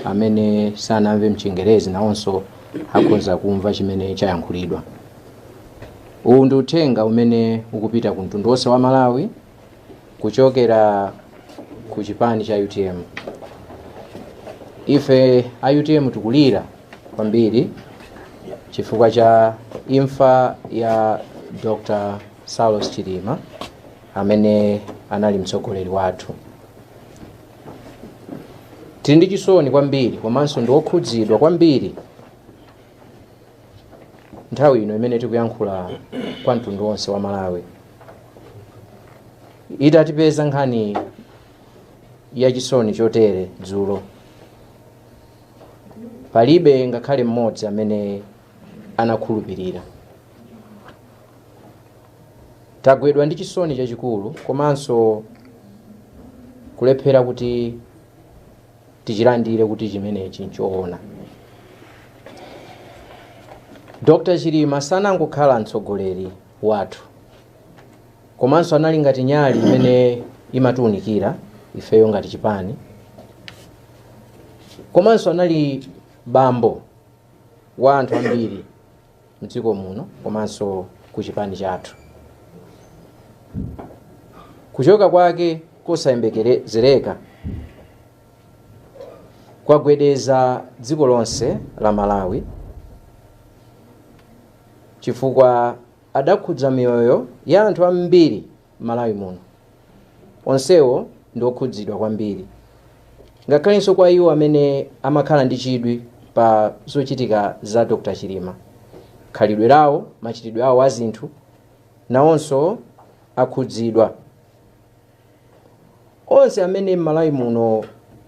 amene sanamve mchingerezi nawonso akhoza kumva chimene chayankhulidwa. Uwu ndi uthenga umene ukupita ku mtundu wonse wa Malawi kuchokera ku chipani cha UTM. Ife a UTM tikulira kwambiri chifukwa cha imfa ya Dr. Saulos Chilima amene anali mtsogoleri wathu. Tili ndi chisoni kwambiri komanso ndi okhudzidwa kwambiri nthawi ino imene tikuyankhula kwa mtundu wonse wa Malawi. Itatipeza nkhani ya chisoni chotere dzulo, palibe ngakhale mmodzi amene anakhulupirira. Tagwedwa ndi chisoni chachikulu komanso kulephera kuti tichilandire kuti chimenechi nchoona. Dr. Chilima sanangokhala mtsogoleri wathu, komanso anali ngati nyali imene imatiunikira ifeyo ngati chipani, komanso anali bambo wa anthu ambiri mdziko muno komanso ku chipani chathu. Kuchoka kwake kosayembekezereka kwagwedeza dziko lonse la Malawi chifukwa adakhudza miyoyo ya anthu ambiri Malawi muno. Onsewo ndi okhudzidwa kwambiri, ngakhalenso kwa iwo amene amakhala ndi chidwi pa zochitika za Dr. Chilima. Khalidwe lawo, machitidwe awo a zinthu nawonso akhudzidwa. Onse amene Malawi muno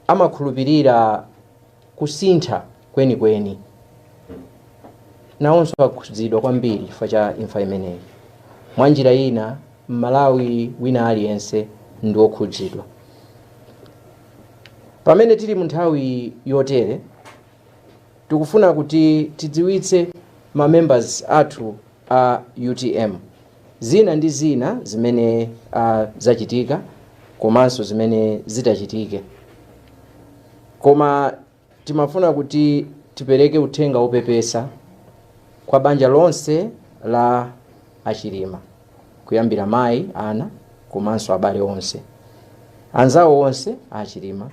amakhulupirira kusintha kwenikweni nawonso akhudzidwa kwambiri chifukwa cha imfa imeneyi. Mwa njira ina Malawi wina aliyense ndi okhudzidwa. Pamene tili mu nthawi yotere, tikufuna kuti tidziwitse ma members athu a UTM zina ndi zina zimene zachitika komanso zimene zitachitike. Koma timafuna kuti tipereke uthenga wopepesa kwa banja lonse la Achilima, kuyambira mayi, ana komanso abale onse, anzawo onse a Achilima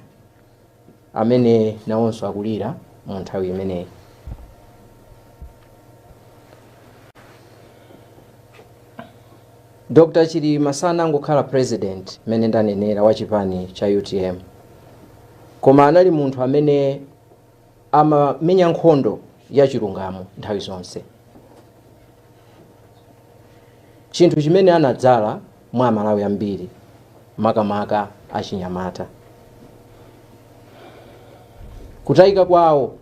amene nawonso akulira mu nthawi imeneyi. Dr. Chilima sanangokhala president mene ndanenera wa chipani cha UTM, koma anali munthu amene amamenya nkhondo ya chilungamo nthawi zonse, chinthu chimene anadzala mwa Malawi ambiri makamaka achinyamata. Kutayika kwawo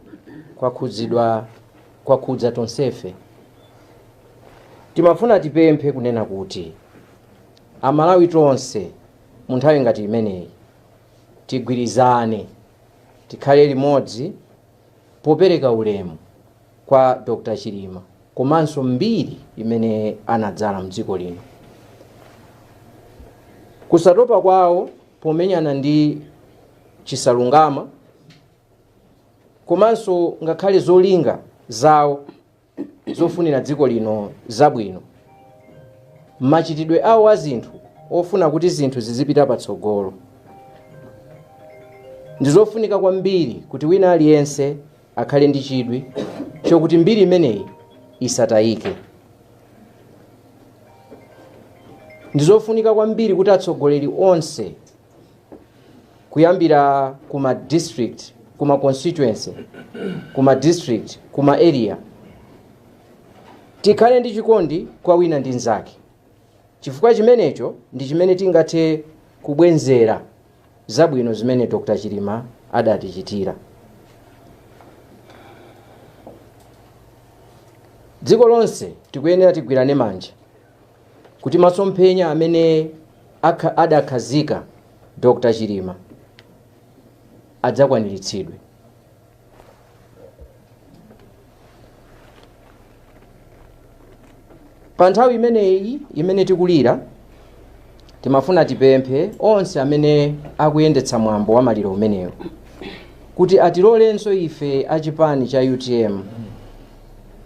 kwakhudza tonsefe. Timafuna tipemphe kunena kuti Amalawi tonse mu nthawi ngati imeneyi tigwirizane, tikhale limodzi popereka ulemu kwa Dr. Chilima komanso mbiri imene anadzala mdziko lino. Kusatopa kwawo pomenyana ndi chisalungama komanso ngakhale zolinga zawo zofunira dziko lino zabwino, machitidwe awo a zinthu ofuna kuti zinthu zizipita patsogolo, ndizofunika kwambiri kuti wina aliyense akhale ndi chidwi chokuti mbiri imeneyi isatayike. Ndizofunika kwambiri kuti atsogoleri onse kuyambira kuma district, kuma constituency, kuma district, kuma area, tikhale ndi chikondi kwa wina ndi nzake, chifukwa chimenecho ndi chimene tingathe kubwenzera zabwino zimene Dr. Chilima adatichitira. Dziko lonse tikuyenera tigwirane manja kuti masomphenya amene adakhazika Dr. Chilima adzakwaniritsidwe. Pa nthawi imeneyi imene tikulira, timafuna tipemphe onse amene akuyendetsa mwambo wa maliro umenewo kuti atilolenso ife achipani cha UTM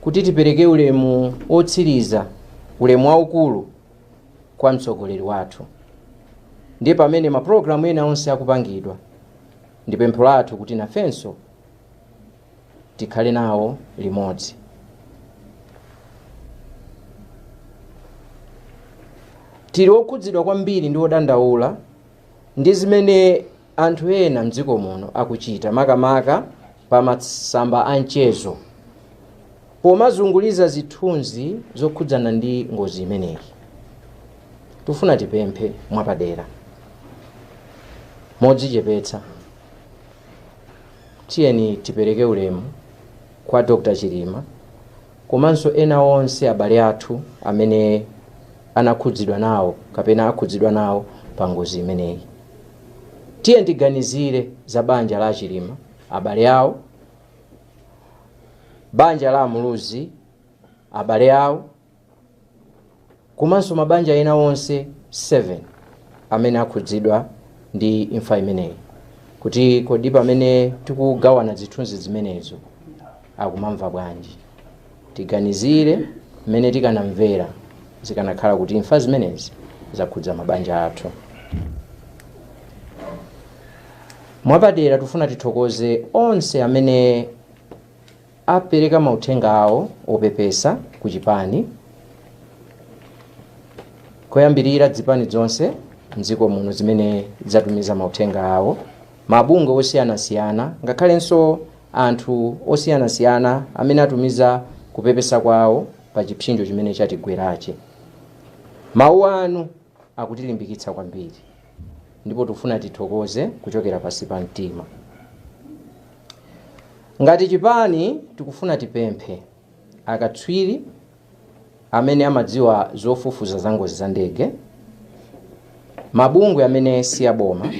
kuti tipereke ulemu otsiriza, ulemu waukulu kwa mtsogoleri wathu. Ndiye pamene maprogramu ena onse akupangidwa, ndi pempho lathu kuti nafenso tikhale nawo limodzi. Tili okhudzidwa kwambiri ndi odandaula ndi zimene anthu ena mdziko muno akuchita makamaka pa masamba a mchezo pomazunguliza zithunzi zokhudzana ndi ngozi imeneyi. Tufuna tipemphe mwapadera modzichepetsa, tiyeni tipereke ulemu kwa Dr. Chilima komanso ena onse abale athu amene anakhudzidwa nawo kapena akhudzidwa nawo pa ngozi imeneyi. Tiyeni tiganizire za banja la Chilima, abale awo, banja la Muluzi, abale awo, komanso mabanja ena onse 7 amene akhudzidwa ndi imfa imeneyi, kuti kodi pamene tikugawana zithunzi zimenezo akumamva bwanji. Tiganizire mmene tikanamvera zikanakhala kuti imfa zimenezi zakhudza mabanja athu. Mwapadera tufuna tithokoze onse amene apereka mauthenga awo opepesa ku chipani, koyambirira dzipani zonse mdziko muno zimene zatumiza mauthenga awo, mabungwe osiyanasiyana, ngakhalenso anthu osiyanasiyana amene atumiza kupepesa kwawo pa chipsinjo chimene chatigwerachi. Mawu anu akutilimbikitsa kwambiri, ndipo tufuna tithokoze kuchokera pansi pa mtima. Ngati chipani tikufuna tipemphe akatswiri amene amadziwa zofufuza za ngozi za ndege, mabungwe amene si aboma,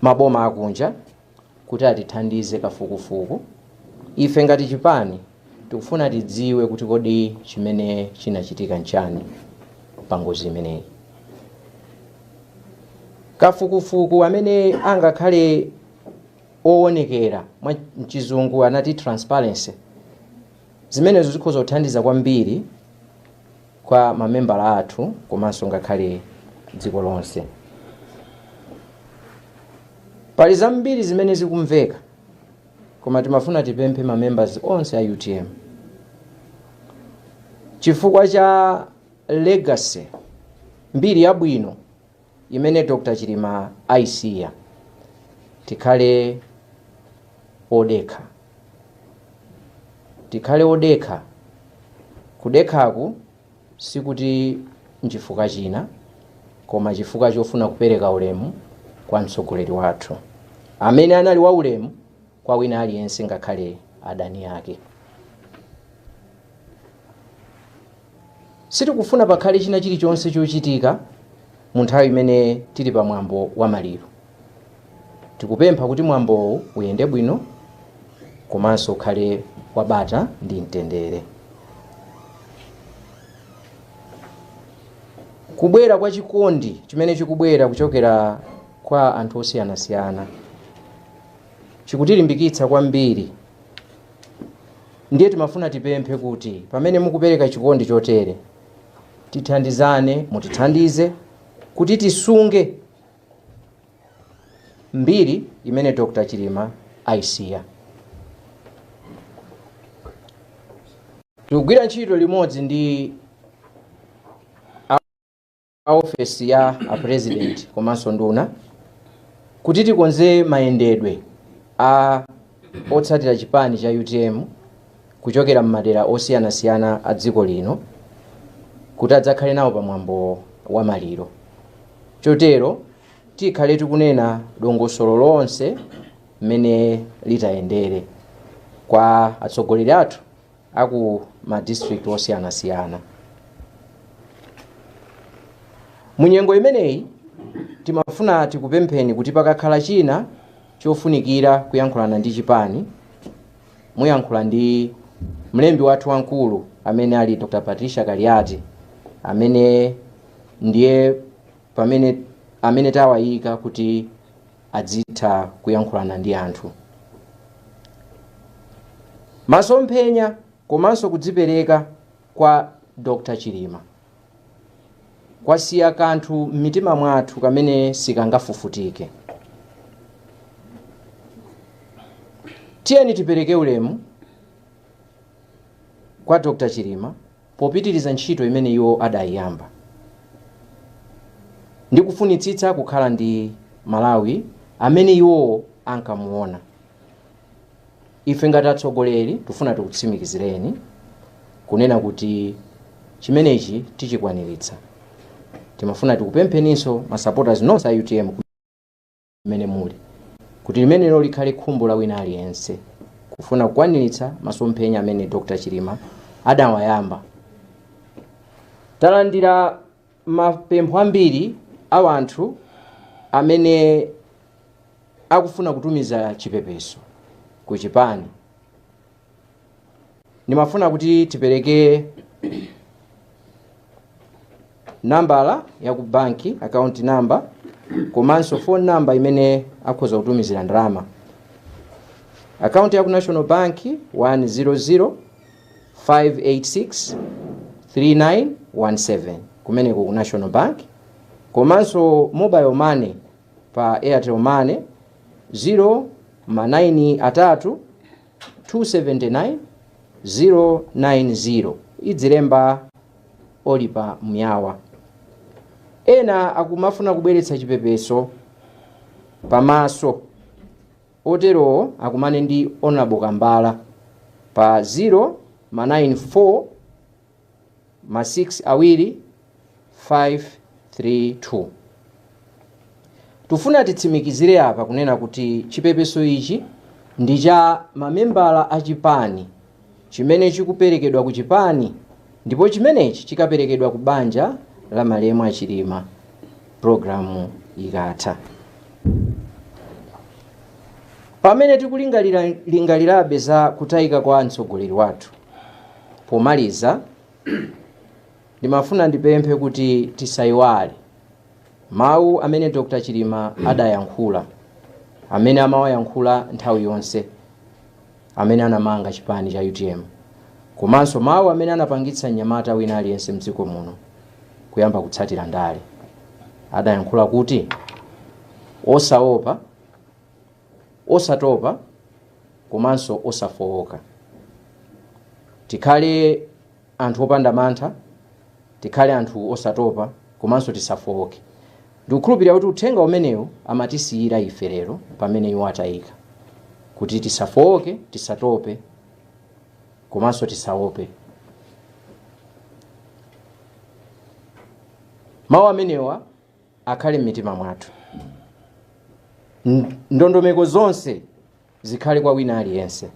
maboma akunja, kuti atithandize kafukufuku. Ife ngati chipani tikufuna tidziwe kuti kodi chimene chinachitika nchani pa ngozi imeneyi. Kafukufuku amene angakhale oonekera mwa mchizungu anati transparency, zimenezo zikhoza kuthandiza kwambiri kwa mamembala athu komanso ngakhale dziko lonse. Pali zambiri zimene zikumveka, koma timafuna tipemphe mamembers onse a UTM chifukwa cha legacy mbiri yabwino imene Dr. Chilima aisiya. Tikhale odekha, tikhale odekha. Kudekhaku sikuti nchifukwa china, koma chifukwa chofuna kupereka ulemu kwa mtsogoleri wathu amene anali wa ulemu kwa wina aliyense ngakhale adani yake. Sitikufuna pakhale china chilichonse chochitika mu nthawi imene tili pa mwambo wa maliro. Tikupempha kuti mwambowu uyende bwino komanso ukhale wabata ndi mtendere. Kubwera kwa chikondi chimene chikubwera kuchokera kwa anthu osiyanasiyana chikutilimbikitsa kwambiri. Ndiye timafuna tipemphe kuti pamene mukupereka chikondi chotere tithandizane, mutithandize kuti tisunge mbiri imene Dr. Chilima aisiya. Tikugwira ntchito limodzi ndi ofesi ya president komanso nduna kuti tikonze mayendedwe a otsatira chipani cha UTM kuchokera m'madera osiyanasiyana a dziko lino kuti adzakhale nawo pa mwambo wa maliro. Chotero tikhale tikunena dongosolo lonse mmene litayendere kwa atsogoleri athu aku ma district osiyanasiyana. Munyengo imeneyi timafuna tikupempheni kuti pakakhala china chofunikira kuyankhulana ndi chipani, muyankhula ndi mlembi wathu wankulu amene ali Dr. Patricia Kaliati, amene ndiye amene tawayika kuti adzitha kuyankhulana ndi anthu. Masomphenya komanso kudzipereka kwa Dr. Chilima kwasiya kanthu m'mitima mwathu kamene sikangafufutike. Tiyeni tipereke ulemu kwa Dr. Chilima popitiriza ntchito imene iwo adayiyamba ndi kufunitsitsa kukhala ndi Malawi amene iwo ankamuona. Ife ngati atsogoleri tifuna tikutsimikizireni kunena kuti chimenechi tichikwaniritsa. Timafuna tikupempheninso masupporters nonse a UTM kumene muli kuti limenelo likhale khumbo la wina aliyense kufuna kukwaniritsa masomphenya amene Dr. Chilima adawayamba. Talandira mapempho ambiri a anthu amene akufuna kutumiza chipepeso ku chipani. Nimafuna kuti tipereke nambala ya ku banki, account number, komanso phone number imene akhoza kutumizira ndalama. Account ya ku National Bank 100 586 3917 kumene ku National Bank, komanso mobile money pa Airtel Money 093 279 090 idzilemba Olipa Myawa. Ena akumafuna kubweretsa chipepeso pamaso otero akumane ndi Honorable Kambala pa 094 6 awiri 532. Tufuna titsimikizire apa kunena kuti chipepeso ichi ndi cha mamembala a chipani chimene chikuperekedwa ku chipani ndipo chimenechi chikaperekedwa ku banja la malemu a Chilima programu ikatha. Pamene tikulingalirabe za kutayika kwa mtsogoleri wathu, pomaliza ndimafuna ndipemphe kuti tisayiwale mawu amene Dr. Chilima adayankhula, amene amawayankhula nthawi yonse, amene anamanga chipani cha UTM, komanso mawu amene anapangitsa mnyamata wina aliyense mdziko muno kuyamba kutsatira ndale. Adayankhula kuti osaopa, osatopa, komanso osafowoka. Tikhale anthu opanda mantha, tikhale anthu osatopa, komanso tisafowoke. Ndikukhulupirira kuti uthenga umenewu amatisiyira ife lero pamene iwo atayika kuti tisafowoke, tisatope, komanso tisaope. Mawu amenewa akhale m'mitima mwathu. Ndondomeko zonse zikhale kwa wina aliyense.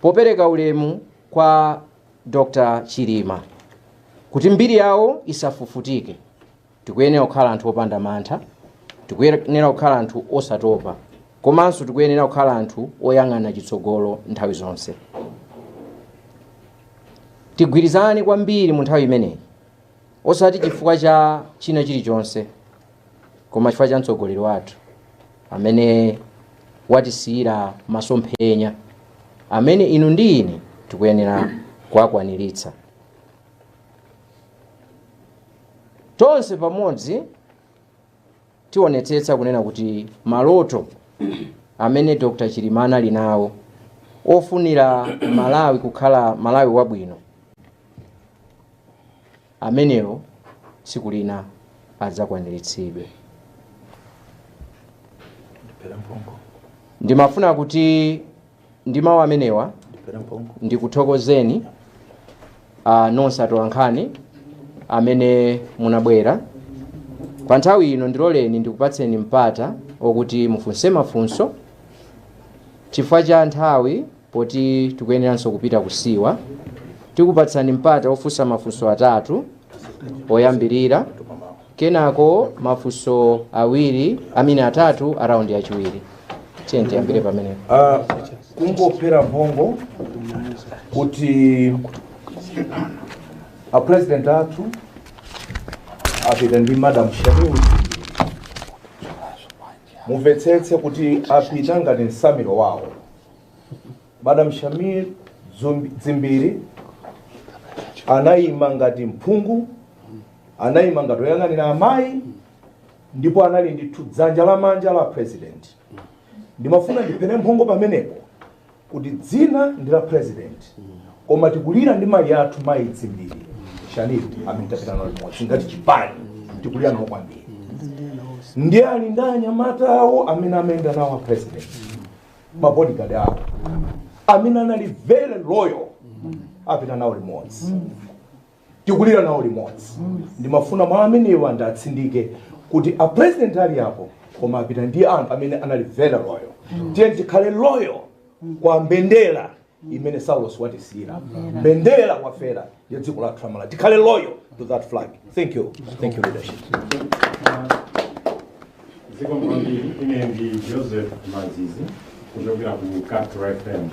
Popereka ulemu kwa Dr. Chilima kuti mbiri yawo isafufutike, tikuyenera kukhala anthu opanda mantha, tikuyenera kukhala anthu osatopa, komanso tikuyenera kukhala anthu oyang'ana chitsogolo nthawi zonse. Tigwirizane kwambiri mu nthawi imeneyi, osati chifukwa cha china chilichonse, koma chifukwa cha mtsogoleri wathu amene watisiyira masomphenya amene inu ndi ine tikuyenera kuwakwaniritsa. Tonse pamodzi tionetsetsa kunena kuti maloto amene Dr. Chilima anali nawo ofunira Malawi kukhala Malawi wabwino, amenewo tsiku lina adzakwaniritsidwe. Ndimafuna kuti ndi mawu amenewa ndikuthokozeni nonse atolankhani amene munabwera. Pa nthawi ino ndiloleni ndikupatseni mpata okuti mufunse mafunso chifukwa cha nthawi, poti tikuyeneranso kupita kusiwa. Tikupatsani mpata ofunsa mafunso atatu oyambirira, kenako mafunso atatu araundi yachiwiri. Tiyeni tiyambire pamene. Kungopera mphongo kuti a president athu apita ndi Madam Shafiu mumvetsetse kuti apita ngati nsamiro wawo. Madam Shamil Dzimbiri anayima ngati mphungu, anayima ngati oyang'anira amayi, ndipo anali ndithu dzanja lamanja la president. Ndimafuna ndipene mphongo pamenepo kuti dzina ndi la president, koma tikulira ndi mayi athu mayi Dzimbiri Shamil amene tapita nawo limodzi ngati chipani tikulira nawo kwambiri. Ndiye ali ndi anyamata awo amene amenda nawo president, mabodyguard awo amene anali very loyal, apita nawo limodzi, tikulira nawo limodzi. Ndimafuna mwa amenewa andatsindike kuti a president ali apo koma apita ndi anthu amene anali very loyal. Tiye tikhale loyal kwa mbendera imene Saulos watisiyira, mbendera kwafera ya dziko la Tramala. Tikhale loyal to that flag. Thank you leadership. Ziko mbili ine ndi Joseph Mazizi kuchokera ku Capital FM.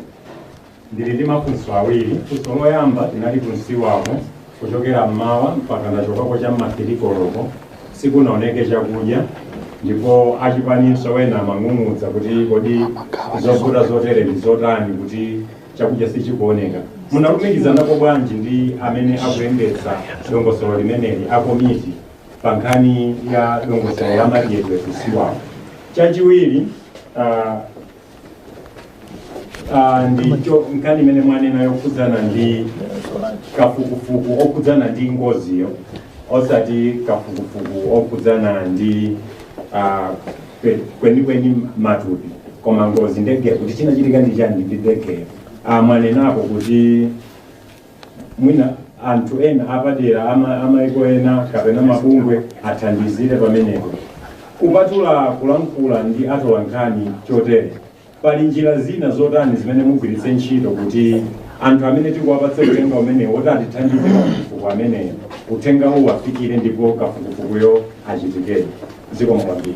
Ndili ndi mafunso awiri. Funso loyamba tinali kunsiwako kuchokera mmawa mpaka ndachokako cha mathirikoloko sikunaoneke chakudya, ndipo achipaniso wena mang'ung'udza kuti kodi zovuta zotere ndi zotani kuti chakudya sichikuoneka. Munalumikizanapo bwanji ndi amene akuyendetsa dongosolo limeneli a komiti pa nkhani ya dongosolo la madyedwe kusiwako? Chachiwiri ndicho nkhani imene mwanena yokhudzana ndi kafukufuku okhudzana ndi ngoziyo, osati kafukufuku okhudzana ndi kwenikweni matupi koma ngozi ndege kuti chinachitika ndi chani ndi ndege. Mwanenapo kuti mwina anthu ena apadera amaiko ena kapena mabungwe athandizire pamenepo. Kupatula kulankhula ndi atolankhani chotere, pali njira zina zotani zimene mugwiritse ntchito kuti anthu amene tikuwapatsa uthenga umenewo woti atithandize kafukufuku ameneyo uthenga uwu afikire ndipo kafukufukuyo achitikire? Ziko kwambiri.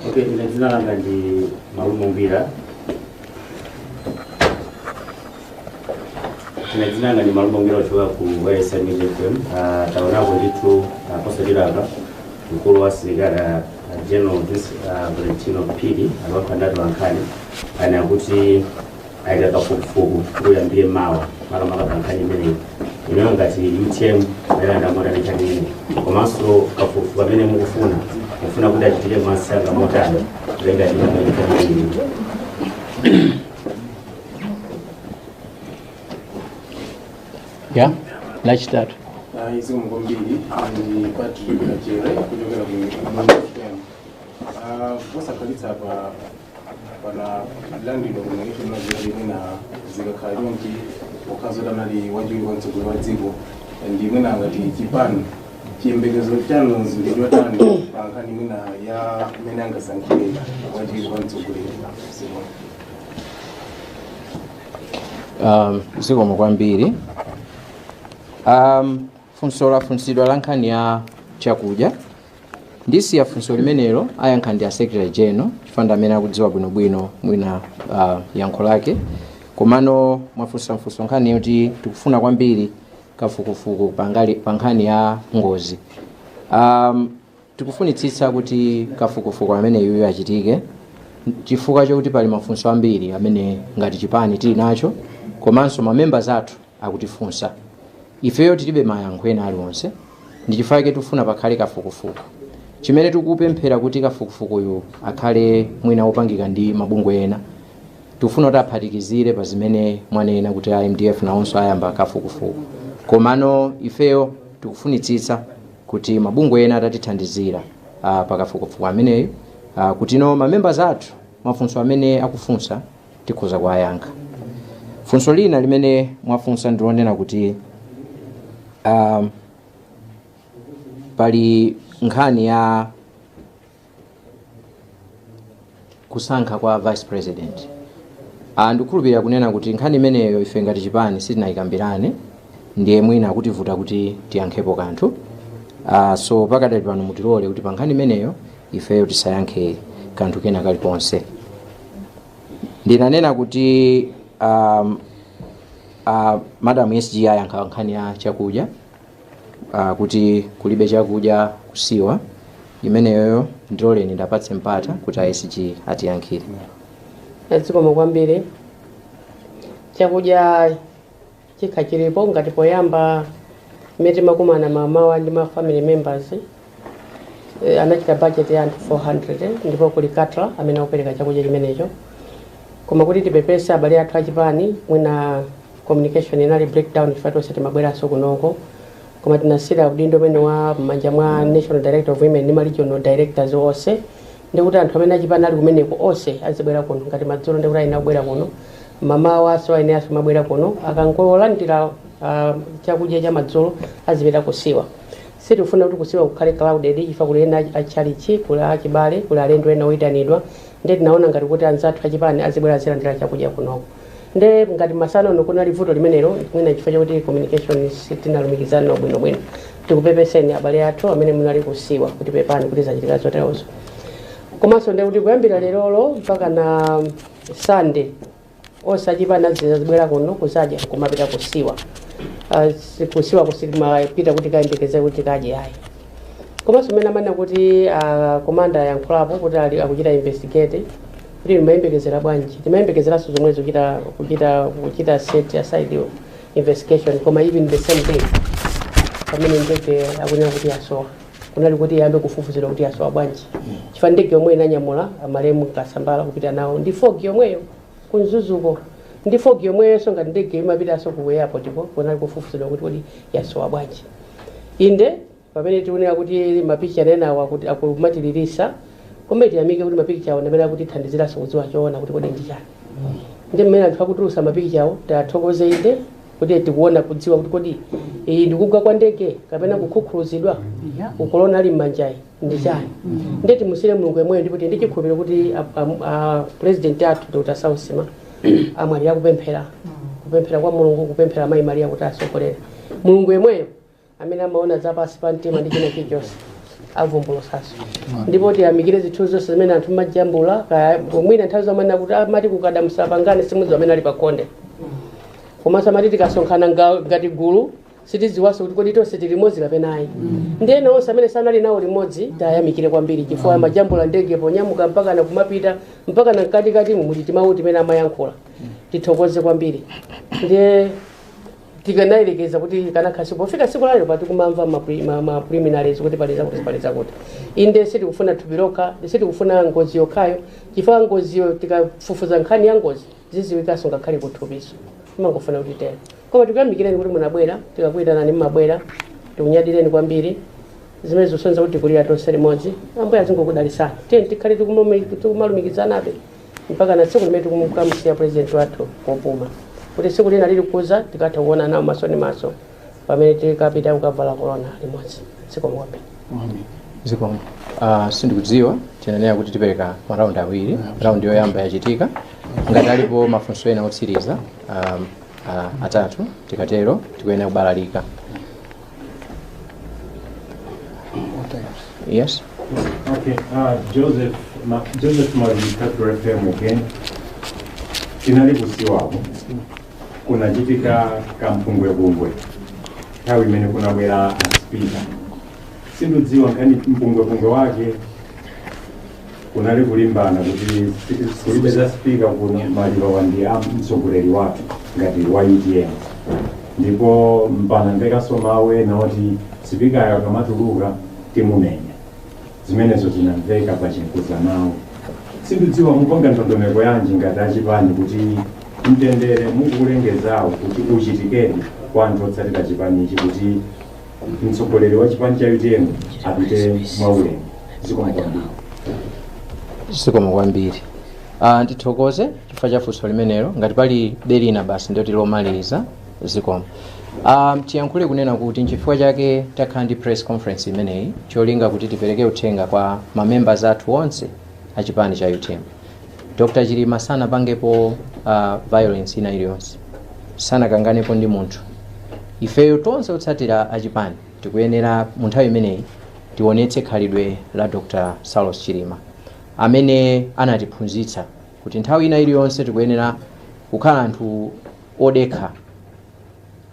Okay, ine dzina langa ndi Malumo Mbira. Ine dzina langa ndi Malumo Mbira kuchoka ku YSM FM. Taonako ndithu posachedwapa mkulu wa asilikali General Valentino Pili akakhandatu wankhani ani akuti aika kafukufuku kuyambire mawa makamaka pa nkhani imeneyi. Ineyo ngati UTM ayilanda motani nkhani imeneyi, komanso kafukufuku amene mufuna kuti achitike mwasanga motani kulenga ndi nkhani imeneyi. Yeah, let's start. Hizi mbili ni Patrick Kachera kutoka kwa FM. Wasa kalita hapa pana land organization na zingine na zikakalionki wakazo danali wajui wantu kwa wajibu ndi mwana ngati kipani kiembegezo tano zingejwa tano pankani mwana ya menanga sankile wajui wantu kwa ziko kwambiri. Funso lafunsidwa la nkhani ya chakudya ndisi ya funso limenelo ayankha ndi a Secretary General chifanda amene akudziwa bwinobwino mwina yankho lake, komano mwafunsa nkhani yoti tikufuna kwambiri kafukufuku pa nkhani ya ngozi. Tikufunitsitsa kuti kafukufuku amene yuyo achitike chifukwa chokuti pali mafunso ambiri amene ngati chipani tili nacho, komanso mamembers athu akutifunsa. Ifeyo tilibe mayankho ena aliwonse, ndi chifukwa tufuna pakhale kafukufuku. Chimene tikupemphera kuti kafukufuku uyu akhale mwina opangika ndi mabungwe ena, tufuna kuti aphatikizire pa zimene mwanena kuti MDF nawonso ayamba kafukufuku. Komano ifeyo tikufunitsitsa kuti mabungwe ena atatithandizira pa kafukufuku ameneyo, kuti no mamembers athu mafunso amene akufunsa tikhoza kuwayankha. Funso lina limene mwafunsa ndilonena kuti pali nkhani ya kusankha kwa vice president. Ndikukhulupirira kunena kuti nkhani imeneyo ife ngati chipani sitinayikambirane, ndiye mwina akutivuta kuti tiyankhepo kanthu. So pakadali pano mutilole kuti pa nkhani imeneyo ifeyo tisayankhe kanthu kena kaliponse. Ndinanena kuti Madam SG ayankha nkhani ya chakudya, kuti kulibe chakudya kusiwa. imeneyoyo ndiloleni ndapatse mpata kuti ICG atiyankhire. Zikomo kwambiri. Chakudya chikha chilipo ngati poyamba imene timakumana mamawa ndi ma family members anachita budget ya anthu 400 ndipo kuli Katra amene akupereka chakudya chimenecho. Koma kuti tipepese abale athu achipani mwina communication inali breakdown chifukwa tonse timabweranso kunoko. Koma tinasira udindo umene wa m'manja mwa National Director of Women ndi regional directors onse ndikuti anthu amene achipani ali kumeneko onse azibwera kuno ngati madzulo ndikuti ayina kubwera kuno mamawa so ayeneranso mabwera kuno akangolandira chakudya cha madzulo azipita kusiwa. Sitifuna kuti kusiwa kukhale crowded chifukwa kuli ena achalichi kuli achibale kuli alendo ena oyitanidwa ndi tinaona ngati kuti anzathu achipani azibwera azilandira chakudya kunoko. Nde ngati masana ono kunali vuto limenelo mwina chifukwa chakuti communication sitinalumikizana bwinobwino tikupepeseni abale athu amene munali kusiwa kuti pepani kuti zachitika zoterozo. Komanso ndi kuti kuyambira lerolo mpaka na Sunday osachipani azibwera kuno kuzadya kumapita kusiwa. Kusiwa kusimapita kuti kayembekeze kuti kadye ayi. Komanso mene amana kuti komanda yankhulapo kuti ali akuchita investigate kuti timayembekezera bwanji timayembekezeraso zomwezo kuchita set aside investigation koma even the same day pamene ndege akunena kuti yasowa kunali kuti yambe kufufuzira kuti yasowa bwanji chifukwa ndege yomwe inanyamula amalemu kasambala kupita nawo ndi fog yomweyo kunzuzuko ndi fog yomweyo ngati ndege imapitaso ku airport ko kunali kufufuzira kuti kodi yasowa bwanji. Inde pamene tikunena kuti mapicha ena kuti akumatilirisa koma tiyamike kuti mapicha awo ndamene kuti thandiziraso kudziwa choona kuti kodi ndi chani. Ndi mmene anthu akutulusa mapicha awo tathokoze inde kuti tikuona kudziwa kuti kodi ndikugwa kwa ndege kapena kukhukhuluzidwa ukolona ali m'manjayi ndi chani. Ndeti musire mulungu yemweyo ndipo ndi chikhulupiriro kuti president athu Dr. Sausima amwali akupemphera kwa mulungu kupemphera Mayi Maria kuti asogolere. Mulungu yemweyo amene amaona zapasi pa mtima ndi china chilichonse avumbulusaso. Ndipo tiyamikire zithu zonse zimene anthu majambula mwina nthawi zomwe kuti amati kukada musapangane simudzi amene ali pakonde. Komanso amati tikasonkhana ngati gulu sitidziwanso kuti kodi tonse tili limodzi kapena ayi. Ndiyena onse amene sanali nawo limodzi tayamikire kwambiri chifukwa majambula ndege ponyamuka mpaka na kumapita mpaka na mkatikati mumuti timauti imene amayankhula tithokoze kwambiri. Ndiye tikanayelekeza kuti kanakhasi pofika siku lalo pati kumamva ma preliminaries kuti paliza kuti inde sitikufuna thupi lokha sitikufuna ngozi yokhayo chifukwa ngoziyo tikafufuza nkhani ya ngozi ziziwikaso ngakhale kuthupiso timangofuna kuti tena. Koma tikuyamikireni kuti munabwera tikakuyitanani mmabwera tikunyadireni kwambiri zimene zosonza kuti kulira tonse limodzi ambuye azingokudalisani tiyeni tikhale tikumalumikizanabe mpaka na tsiku limene tikumukamusiya president wathu kopuma kuti tsiku lina lilikuza tikatha kuona nawo maso ndi maso pamene tikapita kukavala corona limodzi. Zikomo kwambiri. Zikomo. Sindikudziwa tinanena kuti tipereka maraundi awiri. Raundi yoyamba yachitika ngati alipo mafunso ena otsiriza atatu tikatero tikuyenera kubalalika. Yes. Okay. Joseph Mazi Katra FM again. Tinali kusiwapo kunachitika kampungwepungwe nthawi imene kunabwera spika. Sindidziwa nkhani mpungwepungwe wake kunali kulimbana kuti kulibeza spika kuno maliva ndi mtsogoleri wathu ngati wa UTM ndipo mpana mbekaso mawe naoti spika akamatuluka timumenya zimenezo zinamveka pachinkuza nawo. Sindidziwa mupanga ndondomeko yanji ngati achipani kuti mtendere mukulengezawo kuti uchitikedi kwa anthu otsatira chipanichi kuti mtsogoleri wa chipani cha UTM apite mwaulemu. Zikomo kwambiri. Zikomo kwambiri. Ndithokoze chifukwa cha funso limenelo ngati pali delina basi ndoti lomaliza. Zikomo. Tiyankhule kunena kuti nchifukwa chake takhala ndi press conference imeneyi cholinga kuti tipereke uthenga kwa mamembers athu onse achipani cha UTM. Dr. Chilima sanapangepo violence ina iliyonse, sanakanganepo ndi munthu. Ifeyo tonse otsatira achipani tikuyenera mu nthawi imeneyi tionetse khalidwe la Dr. Saulos Chilima amene anatiphunzitsa kuti nthawi ina iliyonse tikuyenera kukhala anthu odekha.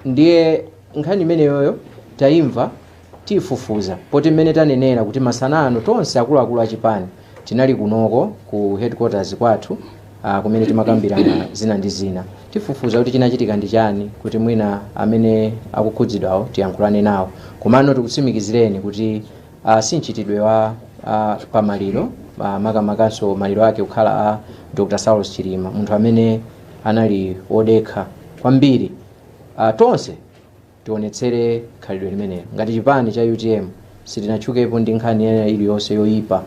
Ndiye nkhani imeneyoyo taimva tifufuza poti mmene tanenera kuti masanano tonse akuluakulu achipani tinali kunoko ku headquarters kwathu kumene timakambirana zina ndi zina tifufuza kuti chinachitika ndi chani kuti mwina amene akukhudzidwawo tiyankhulane nawo komano tikutsimikizireni kuti si mchitidwe wa pamaliro makamakanso maliro ake kukhala a Dr. Saulos Chilima munthu amene anali wodekha kwambiri. Tonse tionetsere khalidwe limenelo ngati chipani cha UTM sitinatchukepo ndi nkhani ena iliyonse yoyipa.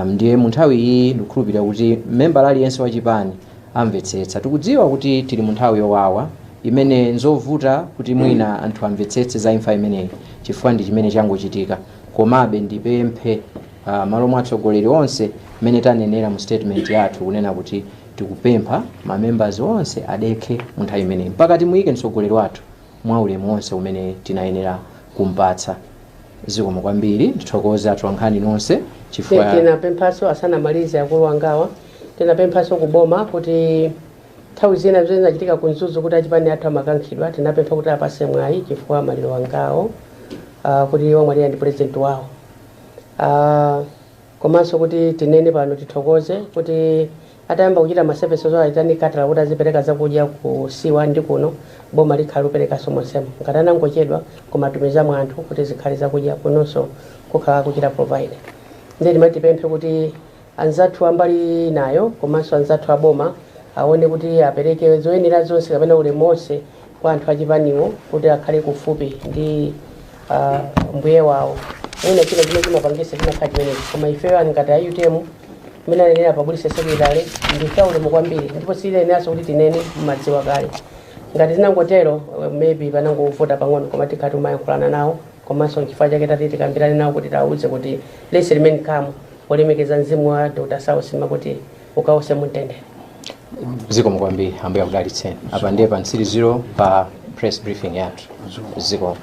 Ndiye mu nthawi iyi ndikukhulupirira kuti member aliyense wa chipani amvetsetsa. Tikudziwa kuti tili mu nthawi yowawa imene nzovuta kuti mwina anthu amvetsetse za imfa imeneyi chifukwa ndi chimene changochitika, komabe ndipemphe malo mwa atsogoleri onse mmene tanenera mu statement yathu kunena kuti tikupempha ma members onse adekhe mu nthawi imeneyi mpaka timuyike mtsogoleri wathu mwa ulemu onse umene tinayenera kumpatsa. Zikomo kwambiri, ndithokoza atolankhani nonse chifukwa tinapemphaso asanamalize akulu angawa tinapemphaso kuboma kuti nthawi zina zimene zinachitika kunzuzu kuti achipani athu amakankhidwa tinapempha kuti apase mwayi chifukwa maliro angawo kuti wamwalira ndi president wawo. Komanso kuti tinene pano tithokoze kuti atayamba kuchita maservices aitani katala kuti azipereka zakudya kusiwa ndi kuno boma likhala kuperekaso monsemo ngati anangochedwa koma tumizamo anthu kuti zikhale zakudya kunonso kukhala kuchita provide. Ndiye timatipemphe kuti anzathu ambali nayo komanso anzathu aboma aone kuti apereke zoyenera zonse kapena ulemu wonse kwa anthu achipaniwo kuti akhale kufupi ndi mbuye wawo. Mwina chino chimene chimapangisa chimakhala chimenechi koma ifeyo ngati a UTM mmene anenera pabulisa sekretary ndifa ulemu kwambiri ndipo silenaso kuti tinene mmadziwa kale ngati zinangotero maybe panangovota pang'ono koma tikhati umayankhulana nawo komanso chifukwa chake tati tikambirane nawo kuti tawuze kuti let's remain calm polemekeza mzimu wa Dr. Saulos kuti ukawuse mumtendere. Zikomo kwambiri ambuye akudalitseni. Apa ndiye pa nsiri 0 pa press briefing yathu. Zikomo.